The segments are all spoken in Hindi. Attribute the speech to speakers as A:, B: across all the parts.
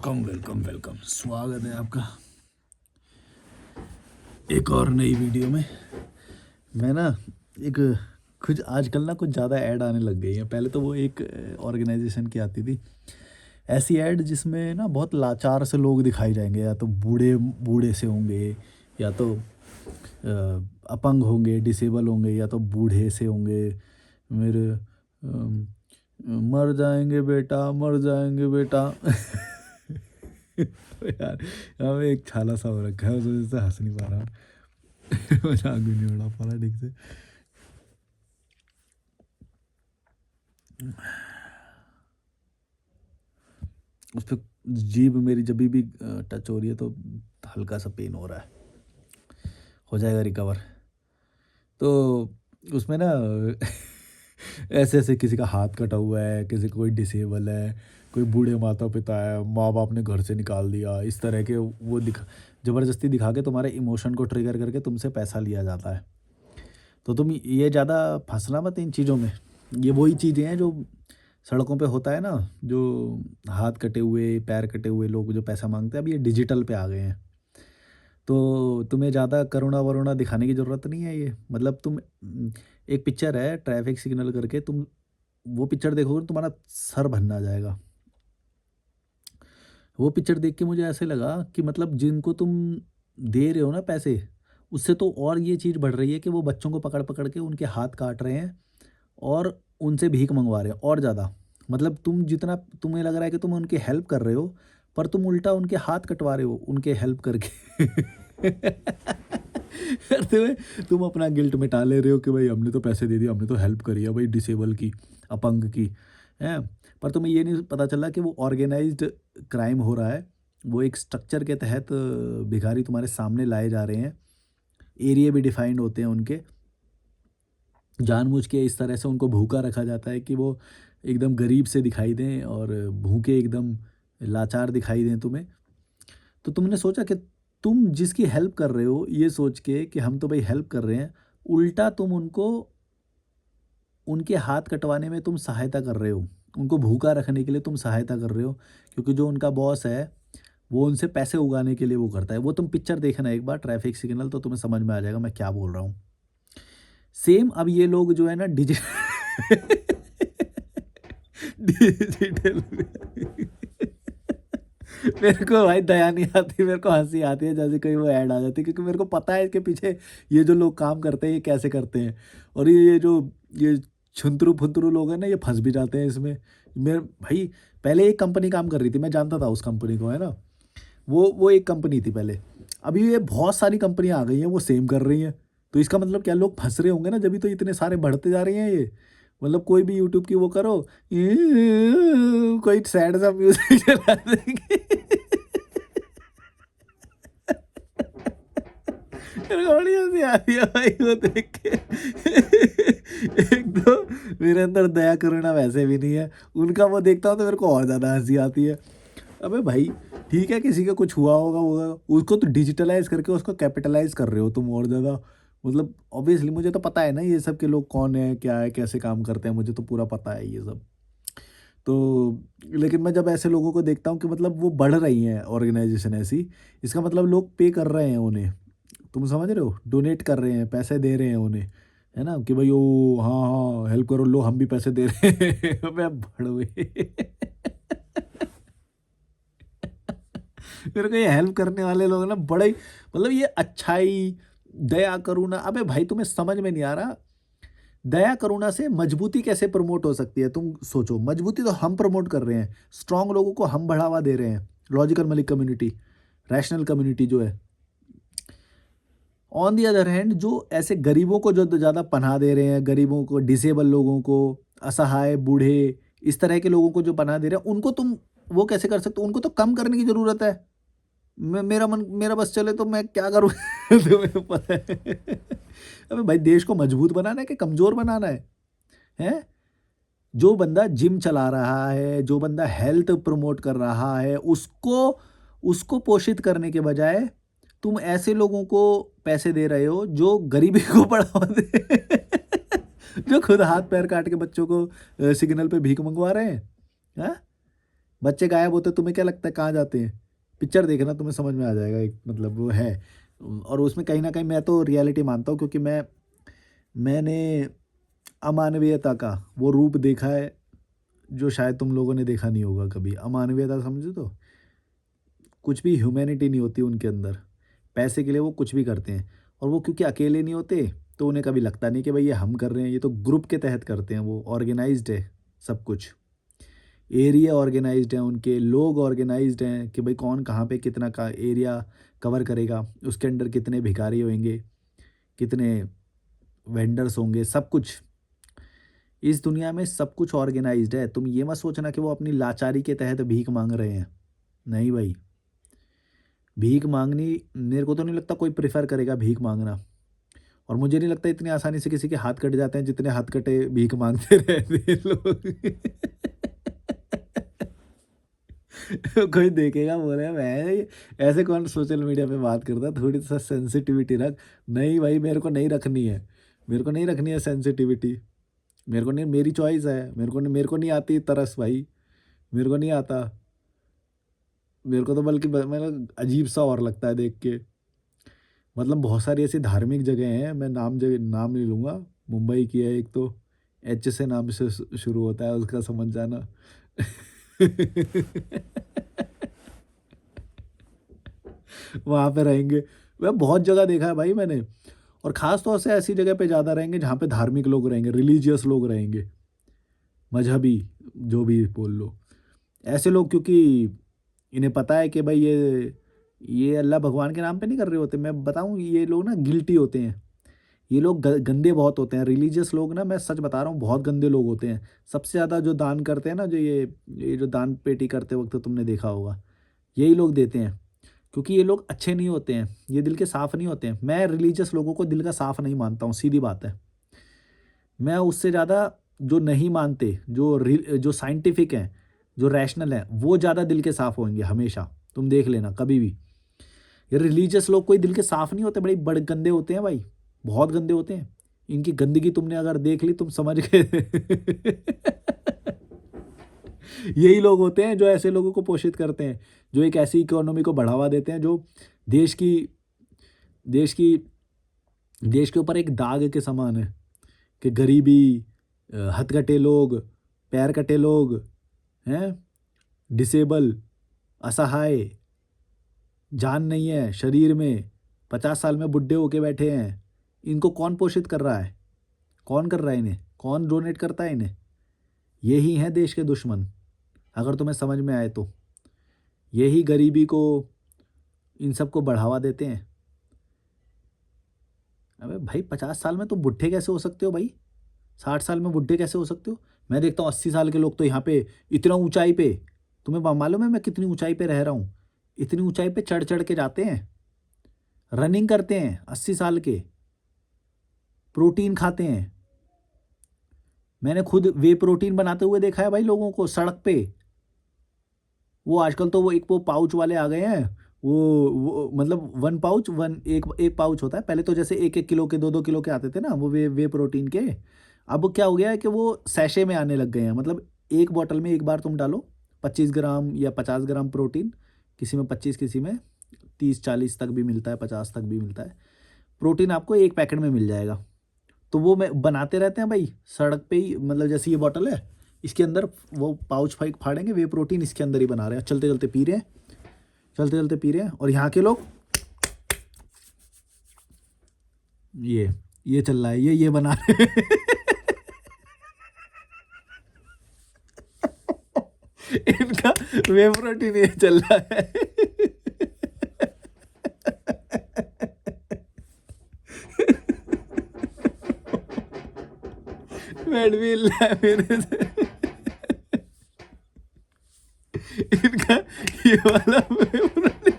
A: वेलकम वेलकम वेलकम, स्वागत है आपका एक और नई वीडियो में। मैं ना एक कुछ आजकल ना कुछ ज़्यादा ऐड आने लग गई है। पहले तो वो एक ऑर्गेनाइजेशन की आती थी ऐसी ऐड जिसमें ना बहुत लाचार से लोग दिखाए जाएंगे, या तो बूढ़े बूढ़े से होंगे, या तो अपंग होंगे, डिसेबल होंगे, या तो बूढ़े से होंगे। मेरे अम, मर जाएंगे बेटा, मर जाएंगे बेटा। तो यार यहाँ पे एक छाला सा हो रखा है, उस वजह से हंस नहीं पा रहा हूँ। मजाक भी नहीं उड़ा पा रहा ठीक से। उस पर जीभ मेरी जब भी टच हो रही है तो हल्का सा पेन हो रहा है। हो जाएगा रिकवर। तो उसमें ना ऐसे ऐसे किसी का हाथ कटा हुआ है, किसी कोई डिसेबल है, कोई बूढ़े माता पिता है, माँ बाप ने घर से निकाल दिया, इस तरह के वो दिखा ज़बरदस्ती दिखा के तुम्हारे इमोशन को ट्रिगर करके तुमसे पैसा लिया जाता है। तो तुम ये ज़्यादा फंसना मत इन चीज़ों में। ये वही चीज़ें हैं जो सड़कों पे होता है ना, जो हाथ कटे हुए पैर कटे हुए लोग जो पैसा मांगते हैं, अब ये डिजिटल पे आ गए हैं। तो तुम्हें ज़्यादा करुणा वरुणा दिखाने की ज़रूरत नहीं है। ये मतलब तुम एक पिक्चर है ट्रैफिक सिग्नल करके, तुम वो पिक्चर देखोगे तो तुम्हारा सर भन्ना जाएगा। वो पिक्चर देख के मुझे ऐसे लगा कि मतलब जिनको तुम दे रहे हो ना पैसे, उससे तो और ये चीज़ बढ़ रही है कि वो बच्चों को पकड़ पकड़ के उनके हाथ काट रहे हैं और उनसे भीख मंगवा रहे हैं और ज़्यादा। मतलब तुम जितना तुम्हें लग रहा है कि तुम उनकी हेल्प कर रहे हो, पर तुम उल्टा उनके हाथ कटवा रहे हो उनके हेल्प करके। करते हुए तुम अपना गिल्ट मिटा ले रहे हो कि भाई हमने तो पैसे दे दिए, हमने तो हेल्प करी है भाई डिसेबल की, अपंग की, है। पर तुम्हें ये नहीं पता चला कि वो ऑर्गेनाइज्ड क्राइम हो रहा है। वो एक स्ट्रक्चर के तहत भिखारी तुम्हारे सामने लाए जा रहे हैं। एरिया भी डिफाइंड होते हैं उनके, जानबूझ के इस तरह से उनको भूखा रखा जाता है कि वो एकदम गरीब से दिखाई दें और भूखे एकदम लाचार दिखाई दें तुम्हें। तो तुमने सोचा कि तुम जिसकी हेल्प कर रहे हो ये सोच के कि हम तो भाई हेल्प कर रहे हैं, उल्टा तुम उनको उनके हाथ कटवाने में तुम सहायता कर रहे हो, उनको भूखा रखने के लिए तुम सहायता कर रहे हो। क्योंकि जो उनका बॉस है वो उनसे पैसे उगाने के लिए वो करता है। वो तुम पिक्चर देखना एक बार ट्रैफिक सिग्नल, तो तुम्हें समझ में आ जाएगा मैं क्या बोल रहा हूँ। सेम अब ये लोग जो है ना डिजिटल मेरे को भाई दया नहीं आती, मेरे को हंसी आती है जैसे कोई वो ऐड आ जाती है, क्योंकि मेरे को पता है इसके पीछे ये जो लोग काम करते हैं ये कैसे करते हैं। और ये जो ये छुंतरू फुंतरू लोग हैं ना, ये फंस भी जाते हैं इसमें। मेरे भाई पहले एक कंपनी काम कर रही थी, मैं जानता था उस कंपनी को, है ना। वो एक कंपनी थी पहले। अभी ये बहुत सारी कंपनियां आ गई हैं वो सेम कर रही हैं। तो इसका मतलब क्या, लोग फंस रहे होंगे ना, जब भी तो इतने सारे बढ़ते जा रहे हैं ये। मतलब कोई भी यूट्यूब की वो करो, कोई सैड सा म्यूजिक चला देंगे। मेरे को बड़ी हंसी आ रही है भाई वो देख के। एक तो मेरे अंदर दया करुणा वैसे भी नहीं है, उनका वो देखता हूँ तो मेरे को और ज़्यादा हंसी आती है। अबे भाई ठीक है, किसी का कुछ हुआ होगा होगा, उसको तो डिजिटलाइज करके उसको कैपिटलाइज कर रहे हो तुम और ज़्यादा। मतलब ऑब्वियसली मुझे तो पता है ना ये सब के लोग कौन है, क्या है, कैसे काम करते हैं, मुझे तो पूरा पता है ये सब। तो लेकिन मैं जब ऐसे लोगों को देखता हूँ कि मतलब वो बढ़ रही हैं ऑर्गेनाइजेशन ऐसी, इसका मतलब लोग पे कर रहे हैं उन्हें। तुम समझ रहे हो, डोनेट कर रहे हैं, पैसे दे रहे हैं उन्हें, है ना, कि भाई ओ हाँ हाँ हेल्प करो, लो हम भी पैसे दे रहे हैं। मैं बड़वे। मेरे को ये हेल्प करने वाले लोग ना बड़े मतलब ये अच्छाई दया करुणा, अबे भाई तुम्हें समझ में नहीं आ रहा। दया करुणा से मजबूती कैसे प्रमोट हो सकती है, तुम सोचो। मजबूती तो हम प्रमोट कर रहे हैं, स्ट्रांग लोगों को हम बढ़ावा दे रहे हैं, logical Malik community, rational community जो है। ऑन दी अदर हैंड जो ऐसे गरीबों को जो ज़्यादा पनाह दे रहे हैं, गरीबों को, डिसेबल लोगों को, असहाय बूढ़े, इस तरह के लोगों को जो पनाह दे रहे हैं, उनको तुम वो कैसे कर सकते हो, उनको तो कम करने की ज़रूरत है। मैं मेरा मन मेरा बस चले तो मैं क्या करूँ। तुम्हें पता है। अबे भाई देश को मजबूत बनाना है कि कमज़ोर बनाना है, हैं? जो बंदा जिम चला रहा है, जो बंदा हेल्थ प्रमोट कर रहा है, उसको उसको पोषित करने के बजाय तुम ऐसे लोगों को पैसे दे रहे हो जो गरीबी को बढ़ावा दे। जो खुद हाथ पैर काट के बच्चों को सिग्नल पे भीख मंगवा रहे हैं, हाँ? बच्चे गायब होते तुम्हें क्या लगता है कहाँ जाते हैं? पिक्चर देखना तुम्हें समझ में आ जाएगा, एक मतलब वो है। और उसमें कहीं न कहीं मैं तो रियलिटी मानता हूँ, क्योंकि मैंने अमानवीयता का वो रूप देखा है, जो शायद तुम लोगों ने देखा नहीं होगा कभी। अमानवीयता समझे तो? कुछ भी ह्यूमैनिटी नहीं होती उनके अंदर। पैसे के लिए वो कुछ भी करते हैं, और वो क्योंकि अकेले नहीं होते, तो उन्हें कभी लगता नहीं कि भाई ये हम कर रहे हैं, ये तो ग्रुप के तहत करते हैं, वो ऑर्गेनाइज़्ड है सब कुछ। एरिया ऑर्गेनाइज्ड हैं उनके, लोग ऑर्गेनाइज्ड हैं कि भाई कौन कहाँ पे कितना का एरिया कवर करेगा, उसके अंडर कितने भिखारी होंगे, कितने वेंडर्स होंगे, सब कुछ। इस दुनिया में सब कुछ ऑर्गेनाइज्ड है। तुम ये मत सोचना कि वो अपनी लाचारी के तहत भीख माँग रहे हैं। नहीं भाई, भीख माँगनी मेरे को तो नहीं लगता कोई प्रेफ़र करेगा भीख माँगना। और मुझे नहीं लगता इतनी आसानी से किसी के हाथ कट जाते हैं जितने हाथ कटे भीख माँगते रहते हैं लोग। कोई देखेगा बोलेगा मैं ऐसे कौन सोशल मीडिया पे बात करता है, थोड़ी सा सेंसिटिविटी रख। नहीं भाई, मेरे को नहीं रखनी है, मेरे को नहीं रखनी है सेंसिटिविटी। मेरे को नहीं, मेरी चॉइस है, मेरे को नहीं आती तरस भाई, मेरे को नहीं आता। मेरे को तो बल्कि मतलब अजीब सा और लगता है देख के। मतलब बहुत सारी ऐसी धार्मिक जगह हैं, मैं नाम नहीं लूँगा। मुंबई की है एक तो, एच से नाम से शुरू होता है उसका, समझ जाना। वहाँ पे रहेंगे। वह बहुत जगह देखा है भाई मैंने। और ख़ास तौर से ऐसी जगह पे ज़्यादा रहेंगे जहाँ पे धार्मिक लोग रहेंगे, रिलीजियस लोग रहेंगे, मज़हबी, जो भी बोल लो। ऐसे लोग, क्योंकि इन्हें पता है कि भाई ये अल्लाह भगवान के नाम पे नहीं कर रहे होते। मैं बताऊँ, ये लोग ना गिल्टी होते हैं। ये लोग गंदे बहुत होते हैं, रिलीजियस लोग ना, मैं सच बता रहा हूँ, बहुत गंदे लोग होते हैं। सबसे ज़्यादा जो दान करते हैं ना, जो ये जो दान पेटी करते वक़्त तुमने देखा होगा, यही लोग देते हैं। क्योंकि ये लोग अच्छे नहीं होते हैं, ये दिल के साफ़ नहीं होते हैं। मैं रिलीजियस लोगों को दिल का साफ़ नहीं मानता हूँ, सीधी बात है। मैं उससे ज़्यादा जो नहीं मानते, जो साइंटिफ़िक हैं, जो रैशनल हैं, वो ज़्यादा दिल के साफ़ होंगे हमेशा। तुम देख लेना कभी भी। ये रिलीजियस लोग कोई दिल के साफ़ नहीं होते, बड़े गंदे होते हैं भाई, बहुत गंदे होते हैं। इनकी गंदगी तुमने अगर देख ली, तुम समझ गए। यही लोग होते हैं जो ऐसे लोगों को पोषित करते हैं, जो एक ऐसी इकोनॉमी को बढ़ावा देते हैं जो देश की देश की देश के ऊपर एक दाग के समान है, कि गरीबी, हथकटे लोग, पैर कटे लोग, हैं, डिसेबल, असहाय, जान नहीं है शरीर में, 50 साल में बुड्ढे होके बैठे हैं। इनको कौन पोषित कर रहा है? कौन कर रहा है इन्हें? कौन डोनेट करता है इन्हें? यही हैं देश के दुश्मन, अगर तुम्हें समझ में आए तो। यही गरीबी को, इन सब को बढ़ावा देते हैं। अबे भाई, 50 साल में तुम बुढ़े कैसे हो सकते हो भाई? 60 साल में बुढ़े कैसे हो सकते हो? मैं देखता हूँ 80 साल के लोग तो यहाँ पे इतना ऊंचाई पे, तुम्हें मालूम है मैं कितनी ऊंचाई पे रह रहा हूँ? इतनी ऊंचाई पे चढ़ चढ़ के जाते हैं, रनिंग करते हैं 80 साल के, प्रोटीन खाते हैं। मैंने खुद वे प्रोटीन बनाते हुए देखा है भाई लोगों को सड़क पे। वो आजकल तो वो पाउच वाले आ गए हैं। वो मतलब 1 पाउच, 1 एक एक पाउच होता है। पहले तो जैसे 1-1 किलो के, 2-2 किलो के आते थे ना वो वे प्रोटीन के। अब क्या हो गया है कि वो सैशे में आने लग गए हैं। मतलब एक बॉटल में एक बार तुम डालो 25 ग्राम या 50 ग्राम प्रोटीन, किसी में 25, किसी में 30-40 तक भी मिलता है, 50 तक भी मिलता है। प्रोटीन आपको एक पैकेट में मिल जाएगा। तो वो मैं बनाते रहते हैं भाई सड़क पे ही। मतलब जैसे ये बॉटल है, इसके अंदर वो पाउच फाइक फाड़ेंगे, वे प्रोटीन इसके अंदर ही बना रहे हैं, चलते चलते पी रहे हैं, चलते चलते पी रहे हैं। और यहाँ के लोग ये चल रहा है, ये बना रहे हैं। इनका वे प्रोटीन ये चल रहा है। बैठ भी हिल रहा है मेरे से। इनका ये वाला वे प्रोटीन,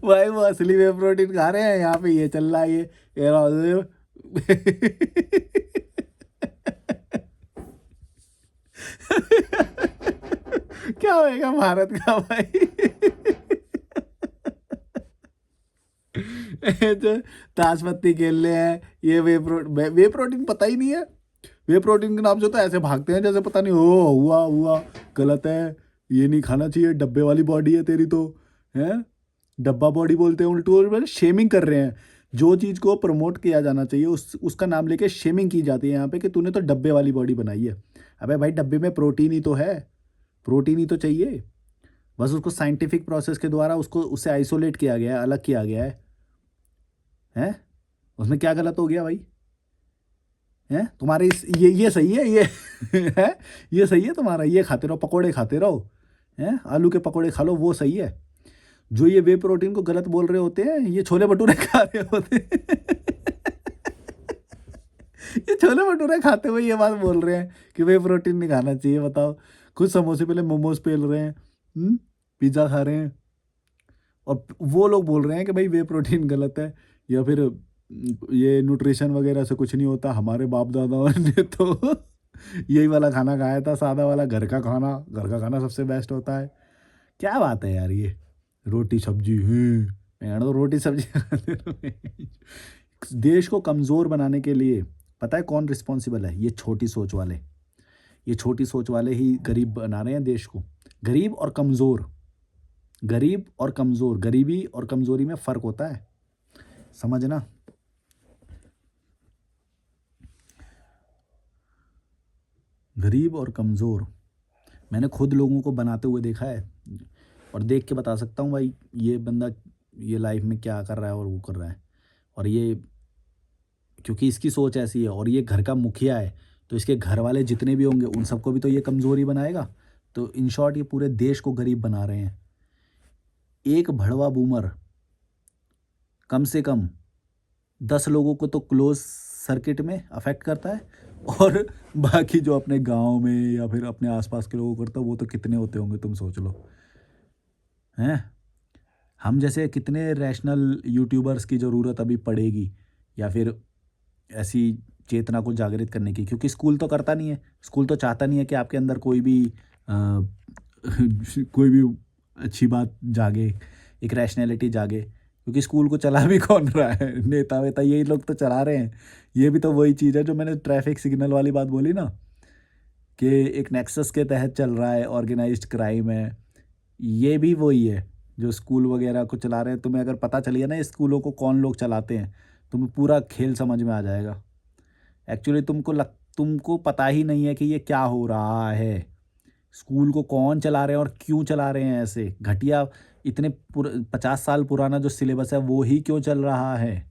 A: भाई वो असली वे प्रोटीन खा रहे हैं, यहाँ पे ये चल रहा है, ये रहा। क्या होएगा भारत का भाई? जो ताश पत्ती खेल रहे हैं, ये वे प्रोटीन पता ही नहीं है। वे प्रोटीन के नाम से तो ऐसे भागते हैं जैसे पता नहीं हो हुआ हुआ, गलत है, ये नहीं खाना चाहिए, डब्बे वाली बॉडी है तेरी तो, है डब्बा बॉडी बोलते हैं उल्टू, और शेमिंग कर रहे हैं। जो चीज़ को प्रमोट किया जाना चाहिए उसका नाम लेके शेमिंग की जाती है यहाँ पे कि तूने तो डब्बे वाली बॉडी बनाई है। अबे भाई डब्बे में प्रोटीन ही तो है, प्रोटीन ही तो चाहिए, बस उसको साइंटिफिक प्रोसेस के द्वारा उसको उससे आइसोलेट किया गया है, अलग किया गया है। हैं उसमें क्या गलत हो गया भाई? हैं तुम्हारे ये सही है ये है, ये सही है तुम्हारा, ये खाते रहो, पकोड़े खाते रहो, हैं आलू के पकोड़े खा लो, वो सही है। जो ये वे प्रोटीन को गलत बोल रहे होते हैं, ये छोले भटूरे खा रहे होते हैं ये छोले भटूरे खाते हुए ये बात बोल रहे हैं कि वे प्रोटीन नहीं खाना चाहिए। बताओ, कुछ समोसे पहले मोमोज पेल रहे हैं, पिज़्ज़ा खा रहे हैं, और वो लोग बोल रहे हैं कि भाई वे प्रोटीन गलत है, या फिर ये न्यूट्रिशन वगैरह से कुछ नहीं होता। हमारे बाप दादाओं ने तो यही वाला खाना खाया था, सादा वाला, घर का खाना, घर का खाना सबसे बेस्ट होता है। क्या बात है यार ये, रोटी सब्जी मैं तो रोटी सब्जी खाते रहो। देश को कमज़ोर बनाने के लिए पता है कौन रिस्पॉन्सिबल है? ये छोटी सोच वाले, ये छोटी सोच वाले ही गरीब बना रहे हैं देश को। गरीब और कमज़ोर, गरीब और कमज़ोर, गरीबी और कमज़ोरी में फ़र्क होता है, समझना। गरीब और कमज़ोर मैंने खुद लोगों को बनाते हुए देखा है, और देख के बता सकता हूँ भाई ये बंदा ये लाइफ में क्या कर रहा है और वो कर रहा है। और ये क्योंकि इसकी सोच ऐसी है, और ये घर का मुखिया है, तो इसके घर वाले जितने भी होंगे उन सबको भी तो ये कमज़ोरी बनाएगा। तो इन शॉर्ट ये पूरे देश को गरीब बना रहे हैं। एक भड़वा बूमर कम से कम 10 लोगों को तो क्लोज सर्किट में अफेक्ट करता है, और बाकी जो अपने गांव में या फिर अपने आसपास के लोगों को करता है वो तो कितने होते होंगे तुम सोच लो। हैं हम जैसे कितने रैशनल यूट्यूबर्स की ज़रूरत अभी पड़ेगी, या फिर ऐसी चेतना को जागृत करने की, क्योंकि स्कूल तो करता नहीं है, स्कूल तो चाहता नहीं है कि आपके अंदर कोई भी कोई भी अच्छी बात जागे, एक रैशनैलिटी जागे, क्योंकि स्कूल को चला भी कौन रहा है? नेता वेता यही लोग तो चला रहे हैं। ये भी तो वही चीज़ है जो मैंने ट्रैफिक सिग्नल वाली बात बोली ना, कि एक नेक्सस के तहत चल रहा है, ऑर्गेनाइज्ड क्राइम है। ये भी वही है जो स्कूल वगैरह को चला रहे हैं। तुम्हें अगर पता चल गया ना स्कूलों को कौन लोग चलाते हैं, तुम्हें पूरा खेल समझ में आ जाएगा। एक्चुअली तुमको पता ही नहीं है कि ये क्या हो रहा है, स्कूल को कौन चला रहे हैं और क्यों चला रहे हैं ऐसे घटिया। इतने 50 साल पुराना जो सिलेबस है वो ही क्यों चल रहा है?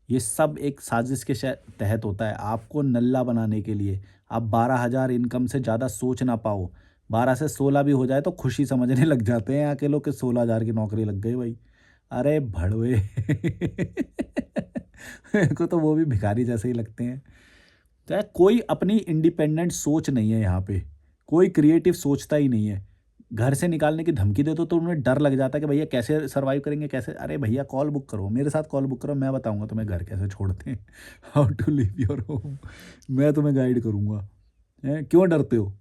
A: ये सब एक साजिश के तहत होता है, आपको नल्ला बनाने के लिए। आप 12,000 इनकम से ज़्यादा सोच ना पाओ, 12 से 16 भी हो जाए तो खुशी समझने लग जाते हैं यहाँ के लोग कि 16,000 की नौकरी लग गई भाई। अरे भड़वे मेरे को तो वो भी भिखारी जैसे ही लगते हैं। तो यार कोई अपनी इंडिपेंडेंट सोच नहीं है यहाँ पे, कोई क्रिएटिव सोचता ही नहीं है। घर से निकालने की धमकी दे तो उन्हें डर लग जाता है कि भैया कैसे सर्वाइव करेंगे, कैसे? अरे भैया कॉल बुक करो, मेरे साथ कॉल बुक करो, मैं बताऊंगा तुम्हें घर कैसे छोड़ते हैं, how to leave your home, मैं तुम्हें गाइड करूंगा। क्यों डरते हो?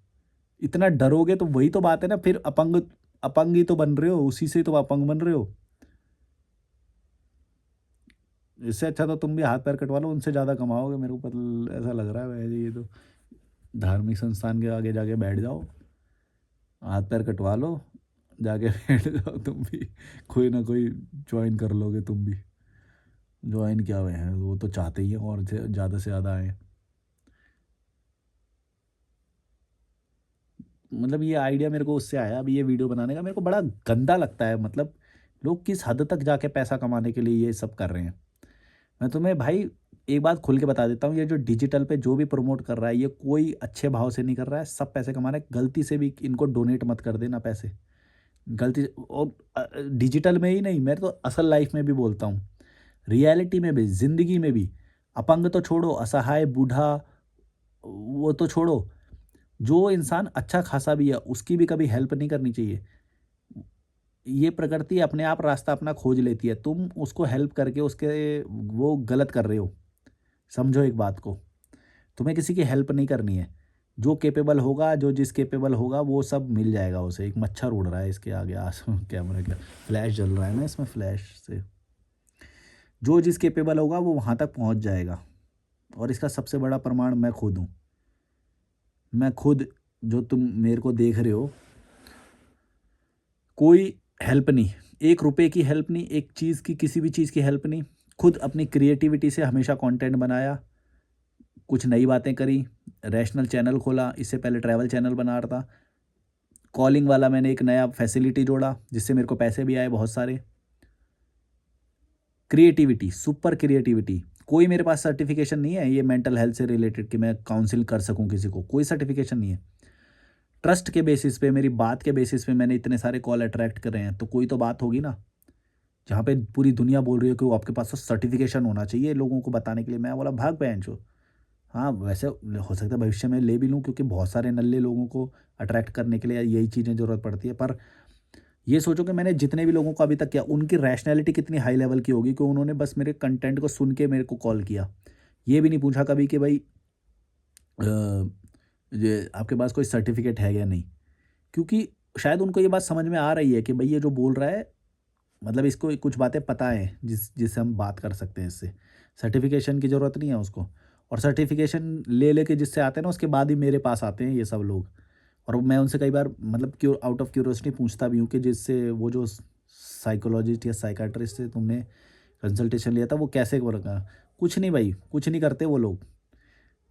A: इतना डरोगे तो वही तो बात है ना, फिर अपंग अपंग ही तो बन रहे हो, उसी से तो अपंग बन रहे हो। इससे अच्छा तो तुम भी हाथ पैर कटवा लो, उनसे ज़्यादा कमाओगे, मेरे को पता ऐसा लग रहा है वैसे। ये तो धार्मिक संस्थान के आगे जाके बैठ जाओ, हाथ पैर कटवा लो, जाके बैठ जाओ तुम भी, कोई ना कोई ज्वाइन कर लोगे तुम भी। ज्वाइन क्या हुए हैं, वो तो चाहते ही हैं और ज़्यादा से ज़्यादा आए। मतलब ये आइडिया मेरे को उससे आया अभी, ये वीडियो बनाने का मेरे को बड़ा गंदा लगता है। मतलब लोग किस हद तक जाके पैसा कमाने के लिए ये सब कर रहे हैं। मैं तुम्हें भाई एक बात खुल के बता देता हूँ, ये जो डिजिटल पे जो भी प्रमोट कर रहा है, ये कोई अच्छे भाव से नहीं कर रहा है, सब पैसे कमा रहे हैं। गलती से भी इनको डोनेट मत कर देना पैसे, गलती से। और डिजिटल में ही नहीं, मैं तो असल लाइफ में भी बोलता हूँ, रियलिटी में भी, ज़िंदगी में भी। अपंग तो छोड़ो, असहाय बूढ़ा वो तो छोड़ो, जो इंसान अच्छा खासा भी है उसकी भी कभी हेल्प नहीं करनी चाहिए। ये प्रकृति अपने आप रास्ता अपना खोज लेती है, तुम उसको हेल्प करके उसके वो गलत कर रहे हो। समझो एक बात को, तुम्हें किसी की हेल्प नहीं करनी है। जो कैपेबल होगा, जो जिस कैपेबल होगा वो सब मिल जाएगा उसे। एक मच्छर उड़ रहा है इसके आगे, आस कैमरे का फ्लैश जल रहा है ना इसमें, फ्लैश से जो जिस कैपेबल होगा वो वहाँ तक पहुँच जाएगा। और इसका सबसे बड़ा प्रमाण मैं खुद हूँ। मैं खुद, जो तुम मेरे को देख रहे हो, कोई हेल्प नहीं, ₹1 की हेल्प नहीं, एक चीज़ की, किसी भी चीज़ की हेल्प नहीं। खुद अपनी क्रिएटिविटी से हमेशा कंटेंट बनाया, कुछ नई बातें करी, रैशनल चैनल खोला, इससे पहले ट्रैवल चैनल बना रहा था। कॉलिंग वाला मैंने एक नया फैसिलिटी जोड़ा, जिससे मेरे को पैसे भी आए बहुत सारे। Creativity, super creativity. कोई मेरे पास सर्टिफिकेशन नहीं है ये मेंटल हेल्थ से रिलेटेड कि मैं काउंसिल कर सकूँ किसी को, कोई सर्टिफिकेशन नहीं है। ट्रस्ट के बेसिस पे, मेरी बात के बेसिस पे मैंने इतने सारे कॉल अट्रैक्ट करे हैं, तो कोई तो बात होगी ना, जहाँ पे पूरी दुनिया बोल रही है कि वो आपके पास तो सर्टिफिकेशन होना चाहिए लोगों को बताने के लिए। मैं बोला भाग बेंचो। हाँ, वैसे हो सकता है भविष्य में ले भी लूँ, क्योंकि बहुत सारे नल्ले लोगों को अट्रैक्ट करने के लिए यही चीज़ें ज़रूरत पड़ती है। पर ये सोचो कि मैंने जितने भी लोगों को अभी तक किया, उनकी रैशनैलिटी कितनी हाई लेवल की होगी कि उन्होंने बस मेरे कंटेंट को सुन के मेरे को कॉल किया। ये भी नहीं पूछा कभी कि भाई ये आपके पास कोई सर्टिफ़िकेट है या नहीं? क्योंकि शायद उनको ये बात समझ में आ रही है कि भई ये जो बोल रहा है, मतलब इसको कुछ बातें पता है जिससे हम बात कर सकते हैं इससे। सर्टिफ़िकेशन की ज़रूरत नहीं है उसको, और सर्टिफ़िकेशन ले लेके जिससे आते हैं ना, उसके बाद ही मेरे पास आते हैं ये सब लोग। और मैं उनसे कई बार, मतलब क्यू आउट ऑफ क्यूरियोसिटी पूछता भी हूँ कि जिससे वो जो साइकोलॉजिस्ट या साइकियाट्रिस्ट से तुमने कंसल्टेशन लिया था वो कैसे वो रखा? कुछ नहीं भाई, कुछ नहीं करते वो लोग।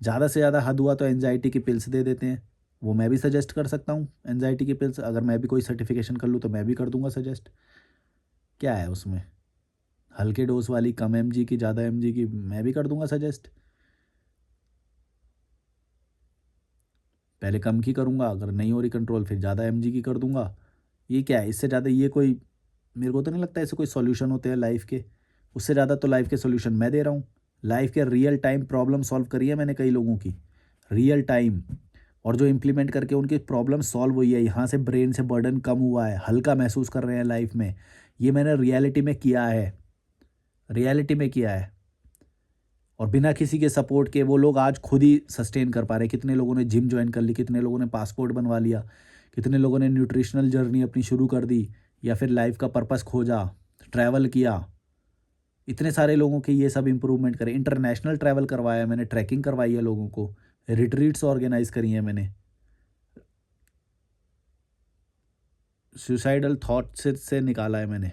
A: ज़्यादा से ज़्यादा हद हुआ तो एंग्ज़ायटी की पिल्स दे देते हैं। वो मैं भी सजेस्ट कर सकता हूँ एंग्ज़ायटी की पिल्स, अगर मैं भी कोई सर्टिफ़िकेशन कर लूँ तो मैं भी कर दूँगा सजेस्ट। क्या है उसमें? हल्के डोज़ वाली, कम एमजी की, ज़्यादा एमजी की, मैं भी कर दूँगा सजेस्ट। पहले कम की करूँगा, अगर नहीं हो रही कंट्रोल फिर ज़्यादा एमजी की कर दूँगा। ये क्या है? इससे ज़्यादा ये कोई, मेरे को तो नहीं लगता ऐसे कोई सॉल्यूशन होते हैं लाइफ़ के। उससे ज़्यादा तो लाइफ़ के सॉल्यूशन मैं दे रहा हूँ। लाइफ़ के रियल टाइम प्रॉब्लम सॉल्व करी है मैंने कई लोगों की, रियल टाइम। और जो इम्प्लीमेंट करके उनकी प्रॉब्लम सॉल्व हुई है, यहाँ से ब्रेन से बर्डन कम हुआ है, हल्का महसूस कर रहे हैं लाइफ़ में। ये मैंने रियलिटी में किया है, रियलिटी में किया है। और बिना किसी के सपोर्ट के वो लोग आज खुद ही सस्टेन कर पा रहे हैं। कितने लोगों ने जिम जॉइन कर ली, कितने लोगों ने पासपोर्ट बनवा लिया, कितने लोगों ने न्यूट्रिशनल जर्नी अपनी शुरू कर दी, या फिर लाइफ का पर्पस खोजा, ट्रैवल किया। इतने सारे लोगों के ये सब इम्प्रूवमेंट करे, इंटरनेशनल ट्रैवल करवाया मैंने, ट्रैकिंग करवाई है लोगों को, रिट्रीट्स ऑर्गेनाइज करी हैं मैंने, सुसाइडल थॉट से निकाला है मैंने।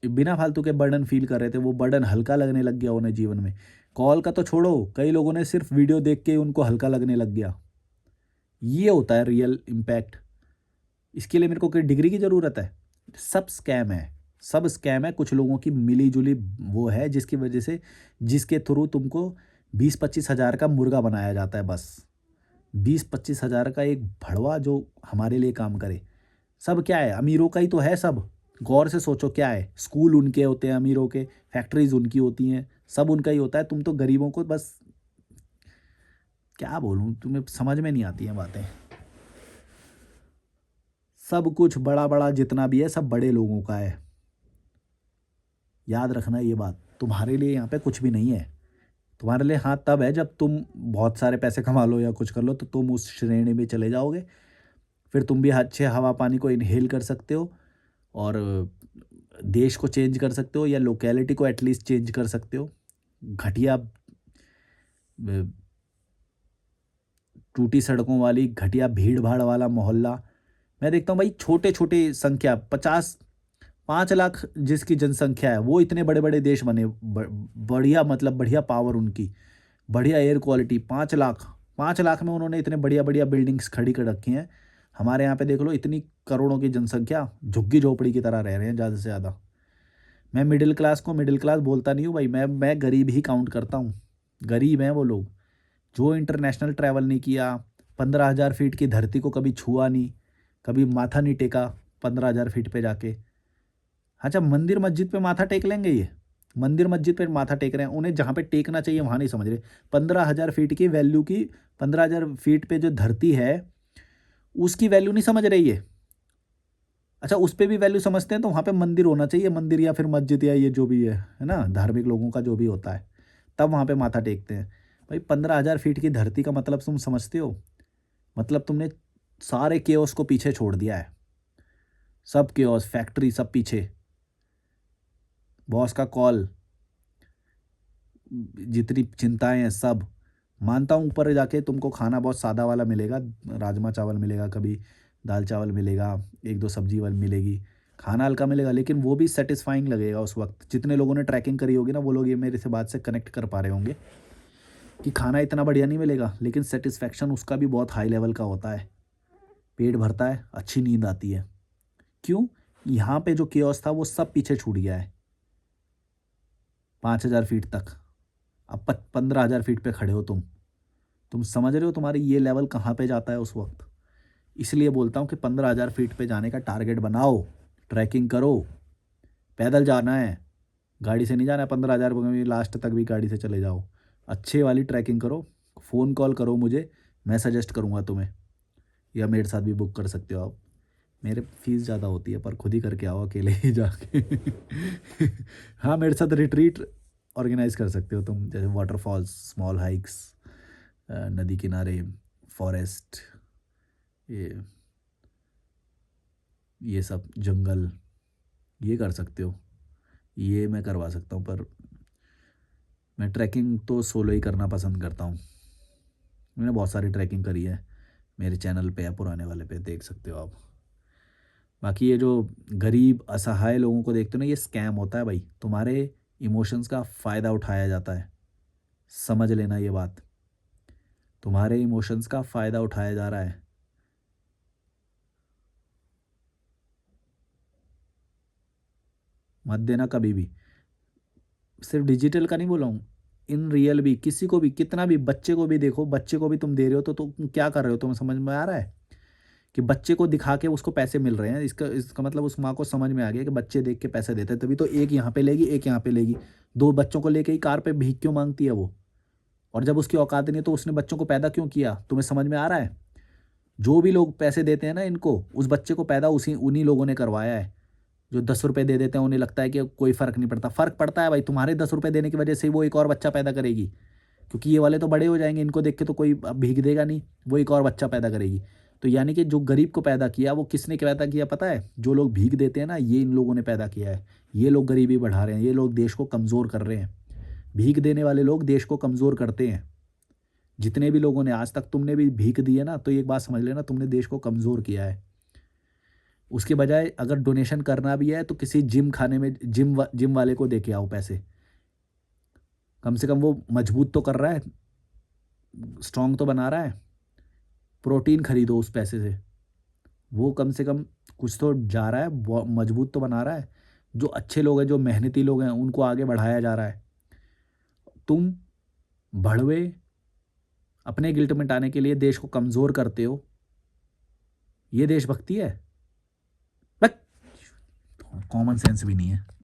A: बिना फालतू के बर्डन फ़ील कर रहे थे, वो बर्डन हल्का लगने लग गया उन्हें जीवन में। कॉल का तो छोड़ो, कई लोगों ने सिर्फ़ वीडियो देख के ही उनको हल्का लगने लग गया। ये होता है रियल इम्पैक्ट। इसके लिए मेरे को कोई डिग्री की ज़रूरत है? सब स्कैम है, सब स्कैम है। कुछ लोगों की मिली-जुली वो है जिसकी वजह से, जिसके थ्रू तुमको 20-25 हज़ार का मुर्गा बनाया जाता है बस। 20-25 हज़ार का एक भड़वा जो हमारे लिए काम करे। सब क्या है? अमीरों का ही तो है सब। गौर से सोचो क्या है? स्कूल उनके होते हैं अमीरों के, फैक्ट्रीज़ उनकी होती हैं, सब उनका ही होता है। तुम तो गरीबों को बस, क्या बोलूँ, तुम्हें समझ में नहीं आती हैं बातें। सब कुछ बड़ा-बड़ा जितना भी है सब बड़े लोगों का है। याद रखना ये बात। तुम्हारे लिए यहाँ पे कुछ भी नहीं है। तुम्हारे लिए हाँ तब है जब तुम बहुत सारे पैसे कमा लो या कुछ कर लो, तो तुम उस श्रेणी में चले जाओगे। फिर तुम भी अच्छे हवा पानी को इन्हेल कर सकते हो, और देश को चेंज कर सकते हो, या लोकेलिटी को एटलीस्ट चेंज कर सकते हो। घटिया टूटी सड़कों वाली, घटिया भीड़-भाड़ वाला मोहल्ला। मैं देखता हूँ भाई, छोटे-छोटे संख्या 50 5 लाख जिसकी जनसंख्या है, वो इतने बड़े-बड़े देश बने। बढ़िया, मतलब बढ़िया पावर उनकी, बढ़िया एयर क्वालिटी, 5 लाख। 5 लाख में उन्होंने इतने बढ़िया-बढ़िया बिल्डिंग्स खड़ी कर रखी हैं। हमारे यहाँ पे देख लो, इतनी करोड़ों की जनसंख्या, झुग्गी-झोपड़ी की तरह रह रहे हैं ज़्यादा से ज़्यादा। मैं मिडिल क्लास को मिडिल क्लास बोलता नहीं हूँ भाई, मैं गरीब ही काउंट करता हूँ। गरीब हैं वो लोग, जो इंटरनेशनल ट्रैवल नहीं किया, 15,000 फीट की धरती को कभी छुआ नहीं, कभी माथा नहीं टेका 15,000 फीट पे जाके। अच्छा, मंदिर मस्जिद पे माथा टेक लेंगे ये? मंदिर मस्जिद पे माथा टेक रहे हैं, उन्हें जहाँ पे टेकना चाहिए वहाँ नहीं समझ रहे। 15,000 फीट की वैल्यू की, 15,000 फीट पे जो धरती है, उसकी वैल्यू नहीं समझ रही है। अच्छा, उस पे भी वैल्यू समझते हैं तो वहाँ पे मंदिर होना चाहिए, मंदिर या फिर मस्जिद या ये जो भी है ना? धार्मिक लोगों का जो भी होता है, तब वहाँ पे माथा टेकते हैं। भाई 15,000 फीट की धरती का मतलब तुम समझते हो? मतलब तुमने सारे केओस को पीछे छोड़ दिया है। सब केओस, फैक्ट्री सब पीछे। बॉस का कॉल, जितनी चिंताएं हैं सब। मानता हूँ ऊपर जाके तुमको खाना बहुत सादा वाला मिलेगा, राजमा चावल मिलेगा, कभी दाल चावल मिलेगा, एक दो सब्जी वाली मिलेगी, खाना हल्का मिलेगा, लेकिन वो भी सेटिस्फाइंग लगेगा उस वक्त। जितने लोगों ने ट्रैकिंग करी होगी ना, वो लोग ये मेरे से बात से कनेक्ट कर पा रहे होंगे कि खाना इतना बढ़िया नहीं मिलेगा, लेकिन सेटिस्फैक्शन उसका भी बहुत हाई लेवल का होता है। पेट भरता है, अच्छी नींद आती है। क्यों? यहाँ पे जो केओस था वो सब पीछे छूट गया है। 5,000 फीट तक, अब 15,000 फीट पे खड़े हो तुम समझ रहे हो तुम्हारी ये लेवल कहाँ पे जाता है उस वक्त। इसलिए बोलता हूँ कि 15,000 फीट पे जाने का टारगेट बनाओ, ट्रैकिंग करो, पैदल जाना है, गाड़ी से नहीं जाना है। 15,000 लास्ट तक भी गाड़ी से चले जाओ, अच्छे वाली ट्रैकिंग करो। फ़ोन कॉल करो मुझे, मैं सजेस्ट करूँगा तुम्हें, या मेरे साथ भी बुक कर सकते हो आप। मेरे फीस ज़्यादा होती है, पर खुद ही करके आओ अकेले ही जाके। हाँ, मेरे साथ रिट्रीट ऑर्गेनाइज कर सकते हो तुम, जैसे वाटरफॉल्स, स्मॉल हाइक्स, नदी किनारे, फॉरेस्ट, ये ये सब जंगल, ये कर सकते हो। ये मैं करवा सकता हूँ, पर मैं ट्रैकिंग तो सोलो ही करना पसंद करता हूँ। मैंने बहुत सारी ट्रैकिंग करी है, मेरे चैनल पे है पुराने वाले पे, देख सकते हो आप। बाकी ये जो गरीब असहाय लोगों को देखते हो ना, ये स्कैम होता है भाई। तुम्हारे इमोशंस का फ़ायदा उठाया जाता है, समझ लेना ये बात। तुम्हारे इमोशंस का फ़ायदा उठाया जा रहा है। मत देना कभी भी। सिर्फ डिजिटल का नहीं बोला हूँ, इन रियल भी, किसी को भी, कितना भी, बच्चे को भी देखो, बच्चे को भी तुम दे रहे हो तो तुम क्या कर रहे हो, तुम्हें समझ में आ रहा है कि बच्चे को दिखा के उसको पैसे मिल रहे हैं। इसका मतलब उस माँ को समझ में आ गया कि बच्चे देख के पैसे देते हैं, तभी तो एक यहाँ पे लेगी, एक यहाँ पे लेगी। दो बच्चों को लेके ही कार पे भीख क्यों मांगती है वो? और जब उसकी औकात नहीं है तो उसने बच्चों को पैदा क्यों किया? तुम्हें समझ में आ रहा है? जो भी लोग पैसे देते हैं ना इनको, उस बच्चे को पैदा उसी उन्हीं लोगों ने करवाया है। जो 10 रुपए दे देते हैं, उन्हें लगता है कि कोई फ़र्क नहीं पड़ता। फ़र्क पड़ता है भाई, तुम्हारे 10 रुपए देने की वजह से ही वो एक और बच्चा पैदा करेगी, क्योंकि ये वाले तो बड़े हो जाएंगे, इनको देख के तो कोई अब भीख देगा नहीं, वो एक और बच्चा पैदा करेगी। तो यानी कि जो गरीब को पैदा किया, वो किसने पैदा किया पता है? जो लोग भीख देते हैं ना, ये इन लोगों ने पैदा किया है। ये लोग गरीबी बढ़ा रहे हैं, ये लोग देश को कमज़ोर कर रहे हैं। भीख देने वाले लोग देश को कमज़ोर करते हैं। जितने भी लोगों ने आज तक, तुमने भी भीख दी है ना, तो एक बात समझ लेना, तुमने देश को कमज़ोर किया है। उसके बजाय अगर डोनेशन करना भी है तो किसी जिम खाने में, जिम वाले को दे के आओ पैसे। कम से कम वो मजबूत तो कर रहा है, स्ट्रांग तो बना रहा है। प्रोटीन खरीदो उस पैसे से, वो कम से कम कुछ तो जा रहा है, मजबूत तो बना रहा है। जो अच्छे लोग हैं, जो मेहनती लोग हैं, उनको आगे बढ़ाया जा रहा है। तुम भड़वे अपने गिल्ट मिटाने के लिए देश को कमज़ोर करते हो। ये देशभक्ति है? कॉमन सेंस भी नहीं है।